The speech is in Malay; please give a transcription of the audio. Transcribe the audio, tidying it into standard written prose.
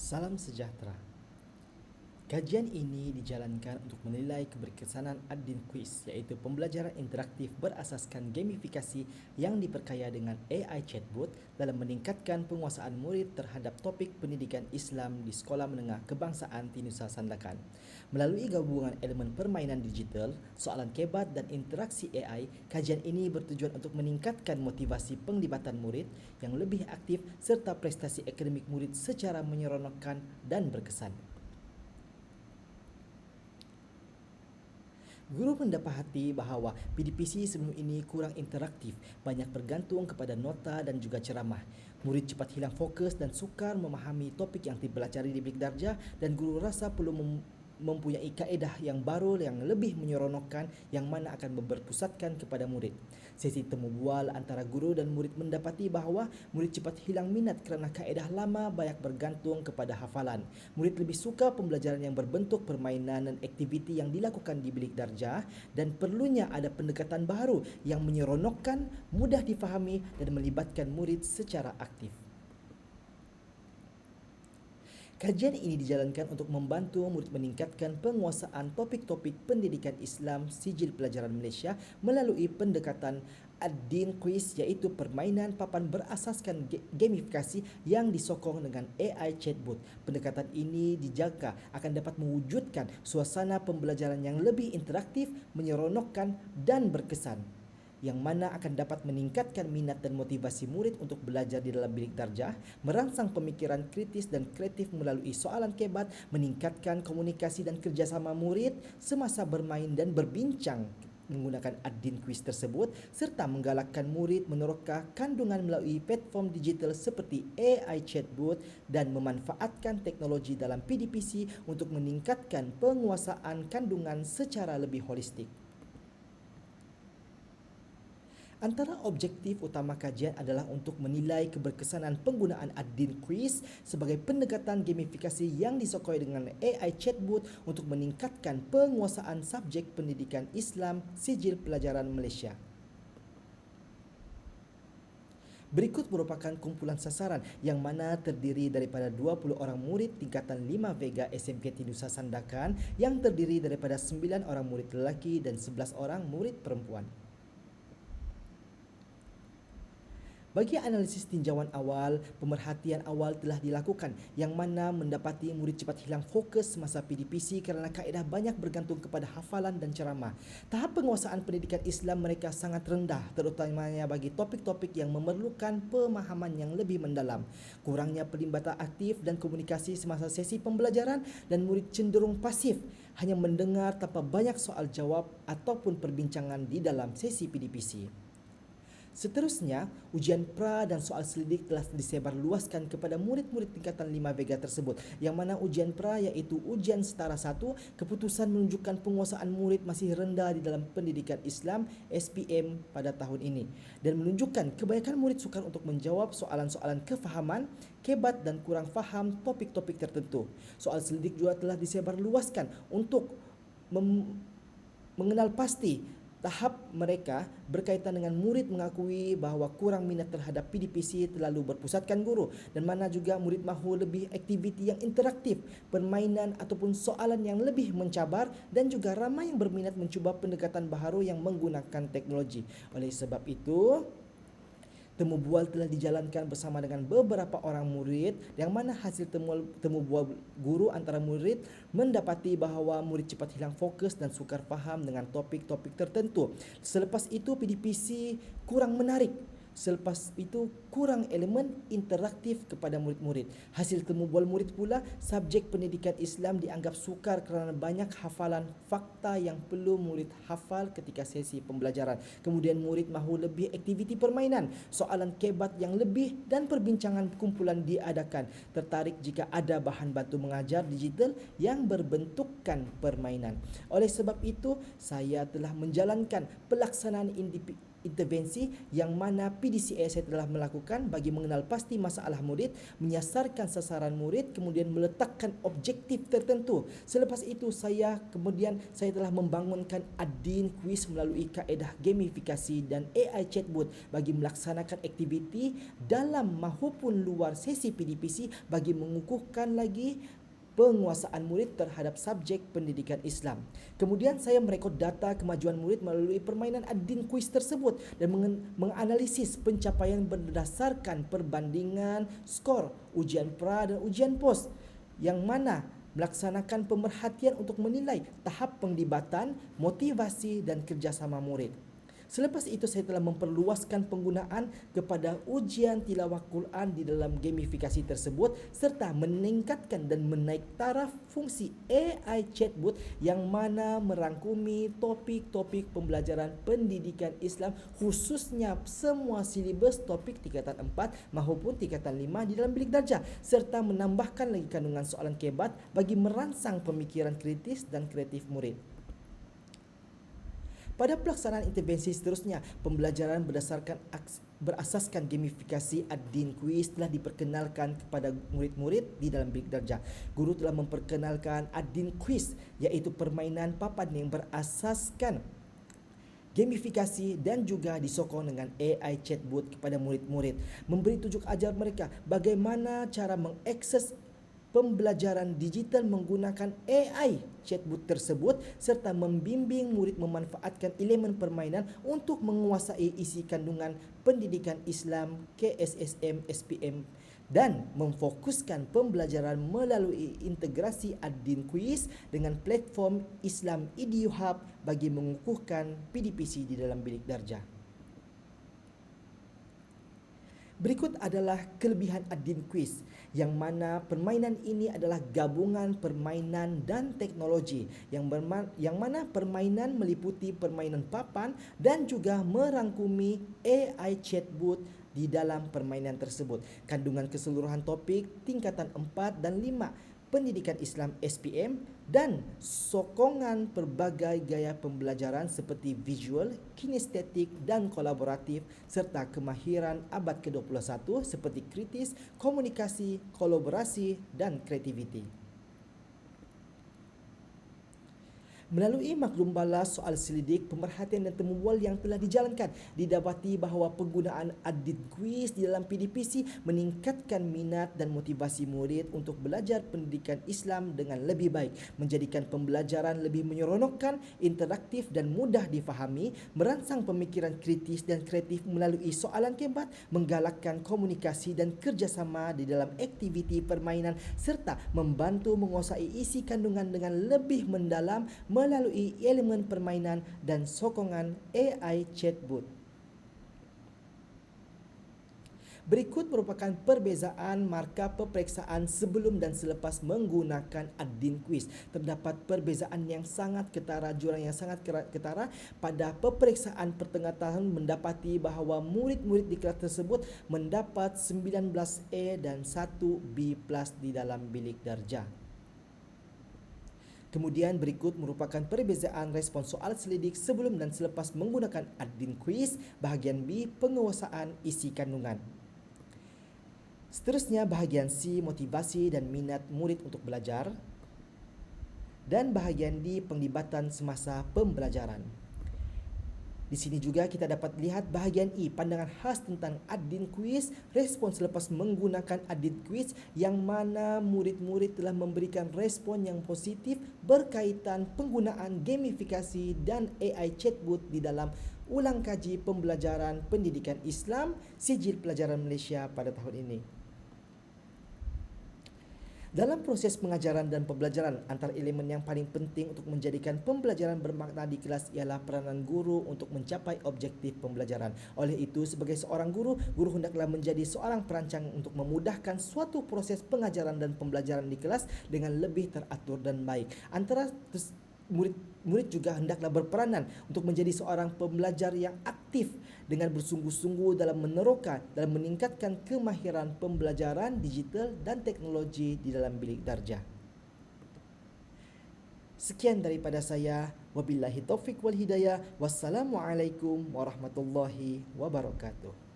Salam sejahtera. Kajian ini dijalankan untuk menilai keberkesanan Ad-Din Quiz, iaitu pembelajaran interaktif berasaskan gamifikasi yang diperkaya dengan AI chatbot dalam meningkatkan penguasaan murid terhadap topik pendidikan Islam di Sekolah Menengah Kebangsaan Tinusa Sandakan. Melalui gabungan elemen permainan digital, soalan kebat dan interaksi AI, kajian ini bertujuan untuk meningkatkan motivasi penglibatan murid yang lebih aktif serta prestasi akademik murid secara menyeronokkan dan berkesan. Guru mendapati bahawa PDPC sebelum ini kurang interaktif, banyak bergantung kepada nota dan juga ceramah. Murid cepat hilang fokus dan sukar memahami topik yang dipelajari di bilik darjah, dan guru rasa perlu mempunyai kaedah yang baru yang lebih menyeronokkan yang mana akan berpusatkan kepada murid. Sesi temu bual antara guru dan murid mendapati bahawa murid cepat hilang minat kerana kaedah lama banyak bergantung kepada hafalan. Murid lebih suka pembelajaran yang berbentuk permainan dan aktiviti yang dilakukan di bilik darjah, dan perlunya ada pendekatan baru yang menyeronokkan, mudah difahami dan melibatkan murid secara aktif. Kajian ini dijalankan untuk membantu murid meningkatkan penguasaan topik-topik pendidikan Islam Sijil Pelajaran Malaysia melalui pendekatan Ad-Din Quiz, iaitu permainan papan berasaskan gamifikasi yang disokong dengan AI chatbot. Pendekatan ini dijangka akan dapat mewujudkan suasana pembelajaran yang lebih interaktif, menyeronokkan dan berkesan, yang mana akan dapat meningkatkan minat dan motivasi murid untuk belajar di dalam bilik darjah, merangsang pemikiran kritis dan kreatif melalui soalan kebat, meningkatkan komunikasi dan kerjasama murid semasa bermain dan berbincang menggunakan Ad-Din Quiz tersebut, serta menggalakkan murid meneroka kandungan melalui platform digital seperti AI chatbot dan memanfaatkan teknologi dalam PDPC untuk meningkatkan penguasaan kandungan secara lebih holistik. Antara objektif utama kajian adalah untuk menilai keberkesanan penggunaan Ad-Din Quiz sebagai pendekatan gamifikasi yang disokong dengan AI chatbot untuk meningkatkan penguasaan subjek pendidikan Islam Sijil Pelajaran Malaysia. Berikut merupakan kumpulan sasaran yang mana terdiri daripada 20 orang murid tingkatan 5 Vega SMK Tinusa Sandakan yang terdiri daripada 9 orang murid lelaki dan 11 orang murid perempuan. Bagi analisis tinjauan awal, pemerhatian awal telah dilakukan yang mana mendapati murid cepat hilang fokus semasa PDPC kerana kaedah banyak bergantung kepada hafalan dan ceramah. Tahap penguasaan pendidikan Islam mereka sangat rendah, terutamanya bagi topik-topik yang memerlukan pemahaman yang lebih mendalam. Kurangnya pelibatan aktif dan komunikasi semasa sesi pembelajaran, dan murid cenderung pasif, hanya mendengar tanpa banyak soal jawab ataupun perbincangan di dalam sesi PDPC. Seterusnya, ujian pra dan soal selidik telah disebarluaskan kepada murid-murid tingkatan 5 Vega tersebut, yang mana ujian pra iaitu ujian setara 1, keputusan menunjukkan penguasaan murid masih rendah di dalam pendidikan Islam SPM pada tahun ini, dan menunjukkan kebanyakan murid sukar untuk menjawab soalan-soalan kefahaman, kebat dan kurang faham topik-topik tertentu. Soal selidik juga telah disebarluaskan untuk mengenal pasti tahap mereka berkaitan dengan murid mengakui bahawa kurang minat terhadap PDPC terlalu berpusatkan guru, dan mana juga murid mahu lebih aktiviti yang interaktif, permainan ataupun soalan yang lebih mencabar, dan juga ramai yang berminat mencuba pendekatan baharu yang menggunakan teknologi. Oleh sebab itu, temu bual telah dijalankan bersama dengan beberapa orang murid, yang mana hasil temu bual guru antara murid mendapati bahawa murid cepat hilang fokus dan sukar faham dengan topik-topik tertentu. Selepas itu PDPC kurang menarik. Selepas itu kurang elemen interaktif kepada murid-murid. Hasil temu bual murid pula, subjek pendidikan Islam dianggap sukar kerana banyak hafalan fakta yang perlu murid hafal ketika sesi pembelajaran. Kemudian murid mahu lebih aktiviti permainan, soalan kebat yang lebih dan perbincangan kumpulan diadakan. Tertarik jika ada bahan bantu mengajar digital yang berbentukkan permainan. Oleh sebab itu, saya telah menjalankan pelaksanaan intervensi yang mana PDCA saya telah melakukan bagi mengenal pasti masalah murid, menyasarkan sasaran murid, kemudian meletakkan objektif tertentu. Selepas itu saya telah membangunkan Adin Quiz melalui kaedah gamifikasi dan AI chatbot bagi melaksanakan aktiviti dalam maupun luar sesi PDPC bagi mengukuhkan lagi penguasaan murid terhadap subjek pendidikan Islam. Kemudian saya merekod data kemajuan murid melalui permainan Adin Quiz tersebut dan menganalisis pencapaian berdasarkan perbandingan skor ujian pra dan ujian pos yang mana melaksanakan pemerhatian untuk menilai tahap penglibatan, motivasi dan kerjasama murid. Selepas itu saya telah memperluaskan penggunaan kepada ujian tilawah Quran di dalam gamifikasi tersebut serta meningkatkan dan menaik taraf fungsi AI chatbot yang mana merangkumi topik-topik pembelajaran pendidikan Islam khususnya semua silibus topik tingkatan 4 maupun tingkatan 5 di dalam bilik darjah serta menambahkan lagi kandungan soalan kebat bagi merangsang pemikiran kritis dan kreatif murid. Pada pelaksanaan intervensi seterusnya, pembelajaran berasaskan gamifikasi Adin Quiz telah diperkenalkan kepada murid-murid di dalam bilik darjah. Guru telah memperkenalkan Adin Quiz iaitu permainan papan yang berasaskan gamifikasi dan juga disokong dengan AI chatbot kepada murid-murid. Memberi tunjuk ajar mereka bagaimana cara mengakses pembelajaran digital menggunakan AI chatbot tersebut serta membimbing murid memanfaatkan elemen permainan untuk menguasai isi kandungan pendidikan Islam KSSM SPM dan memfokuskan pembelajaran melalui integrasi Adin Quiz dengan platform Islam Edu Hub bagi mengukuhkan PDPC di dalam bilik darjah. Berikut adalah kelebihan Adin Quiz yang mana permainan ini adalah gabungan permainan dan teknologi yang mana permainan meliputi permainan papan dan juga merangkumi AI chatbot di dalam permainan tersebut. Kandungan keseluruhan topik tingkatan 4 dan 5 pendidikan Islam SPM dan sokongan pelbagai gaya pembelajaran seperti visual, kinestetik dan kolaboratif serta kemahiran abad ke-21 seperti kritis, komunikasi, kolaborasi dan kreativiti. Melalui maklum balas soal selidik, pemerhatian dan temubual yang telah dijalankan, didapati bahawa penggunaan Adin Quiz di dalam PDPC meningkatkan minat dan motivasi murid untuk belajar pendidikan Islam dengan lebih baik, menjadikan pembelajaran lebih menyeronokkan, interaktif dan mudah difahami, merangsang pemikiran kritis dan kreatif melalui soalan kebat, menggalakkan komunikasi dan kerjasama di dalam aktiviti permainan serta membantu menguasai isi kandungan dengan lebih mendalam melalui elemen permainan dan sokongan AI chatbot. Berikut merupakan perbezaan markah peperiksaan sebelum dan selepas menggunakan Adin Quiz. Terdapat perbezaan yang sangat ketara, jurang yang sangat ketara pada peperiksaan pertengah tahun mendapati bahawa murid-murid di kelas tersebut mendapat 19A dan 1B+ di dalam bilik darjah. Kemudian berikut merupakan perbezaan respon soal selidik sebelum dan selepas menggunakan Adin Quiz bahagian B penguasaan isi kandungan. Seterusnya bahagian C motivasi dan minat murid untuk belajar dan bahagian D penglibatan semasa pembelajaran. Di sini juga kita dapat lihat bahagian E, pandangan khas tentang Adin Quiz, respon selepas menggunakan Adin Quiz yang mana murid-murid telah memberikan respon yang positif berkaitan penggunaan gamifikasi dan AI chatbot di dalam ulang kaji pembelajaran pendidikan Islam Sijil Pelajaran Malaysia pada tahun ini. Dalam proses pengajaran dan pembelajaran, antara elemen yang paling penting untuk menjadikan pembelajaran bermakna di kelas ialah peranan guru untuk mencapai objektif pembelajaran. Oleh itu, sebagai seorang guru hendaklah menjadi seorang perancang untuk memudahkan suatu proses pengajaran dan pembelajaran di kelas dengan lebih teratur dan baik. Murid juga hendaklah berperanan untuk menjadi seorang pembelajar yang aktif dengan bersungguh-sungguh dalam meneroka dan meningkatkan kemahiran pembelajaran digital dan teknologi di dalam bilik darjah. Sekian daripada saya. Wabillahi taufik wal hidayah. Wassalamualaikum warahmatullahi wabarakatuh.